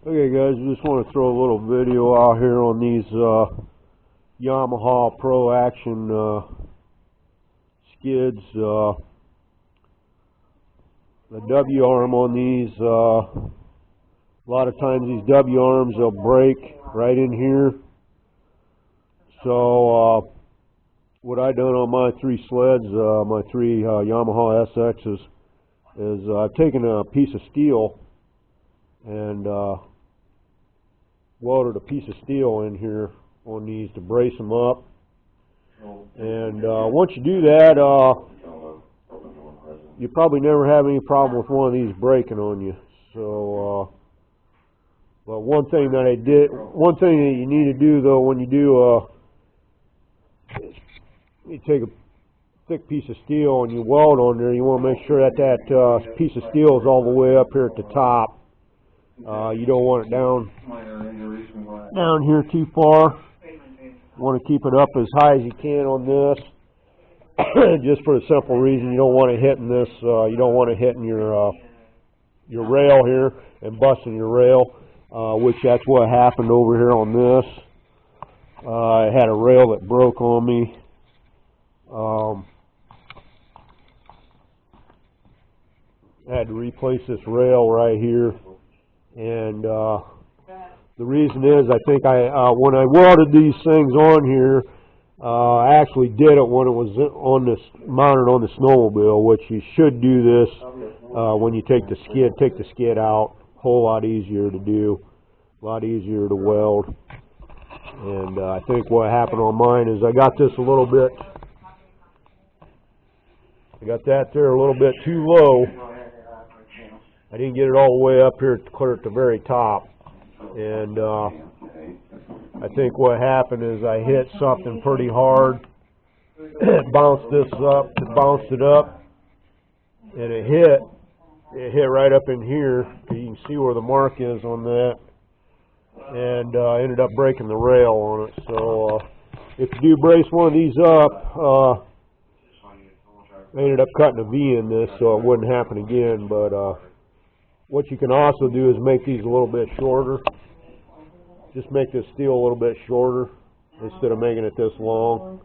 Okay guys, I just want to throw a little video out here on these Yamaha Pro Action skids. The W-arm on these, a lot of times these W-arms will break right in here. So what I done on my three sleds, my three Yamaha SXs, is I've taken a piece of steel and welded a piece of steel in here on these to brace them up. And once you do that, you probably never have any problem with one of these breaking on you. So, but one thing that you need to do though when you do, you take a thick piece of steel and you weld on there, you want to make sure that that piece of steel is all the way up here at the top. You don't want it down here too far. You want to keep it up as high as you can on this, just for the simple reason you don't want it hitting this. You don't want it hitting your rail here and busting your rail, which that's what happened over here on this. I had a rail that broke on me. I had to replace this rail right here. And the reason is, I think when I welded these things on here, I actually did it when it was mounted on the snowmobile, which you should do this when you take the skid out. A whole lot easier to do, a lot easier to weld. And I think what happened on mine is I got this a little bit, I got that there a little bit too low. I didn't get it all the way up here clear at the very top, and I think what happened is I hit something pretty hard. It bounced this up, it bounced it up, and it hit right up in here. You can see where the mark is on that, and ended up breaking the rail on it. So if you do brace one of these up, I ended up cutting a V in this so it wouldn't happen again. But what you can also do is make these a little bit shorter. Just make this steel a little bit shorter instead of making it this long,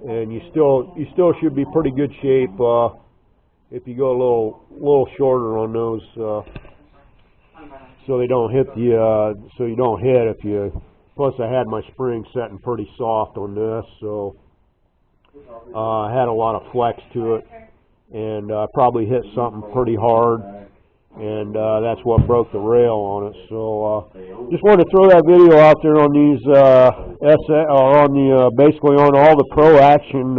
and you still should be pretty good shape if you go a little shorter on those, so they don't hit so you don't hit if you. Plus, I had my spring setting pretty soft on this, so I had a lot of flex to it, and I probably hit something pretty hard. And that's what broke the rail on it. So just wanted to throw that video out there on these basically on all the Pro Action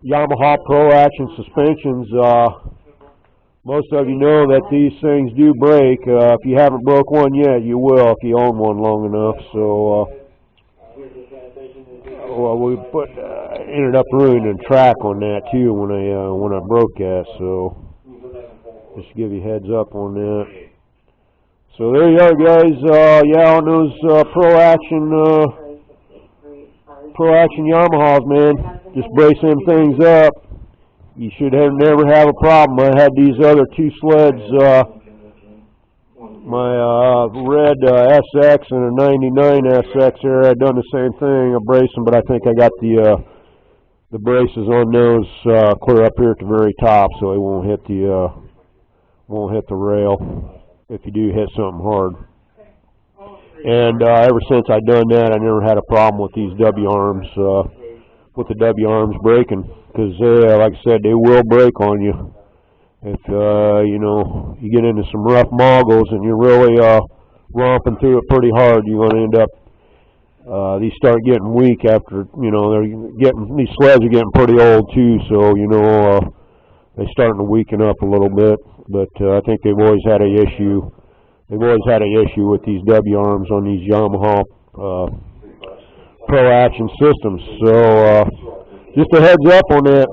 Yamaha Pro Action suspensions. Most of you know that these things do break. If you haven't broke one yet, you will if you own one long enough. So we ended up ruining the track on that too when I broke that. So just to give you a heads up on that. So there you are, guys. Yeah, on those Pro Action Yamahas, man. Just brace them things up. You should never have a problem. I had these other two sleds, my red SX and a 99 SX there. I'd done the same thing. I braced them, but I think I got the braces on those clear up here at the very top, so it won't hit the rail if you do hit something hard. And ever since I done that, I never had a problem with these W-arms, with the W-arms breaking, because like I said, they will break on you. If you know, you get into some rough moguls and you're really romping through it pretty hard, you're going to end up these start getting weak after, you know, these sleds are getting pretty old too, so you know they're starting to weaken up a little bit. But I think they've always had an issue. They've always had an issue with these W-arms on these Yamaha Pro Action systems. So just a heads up on that.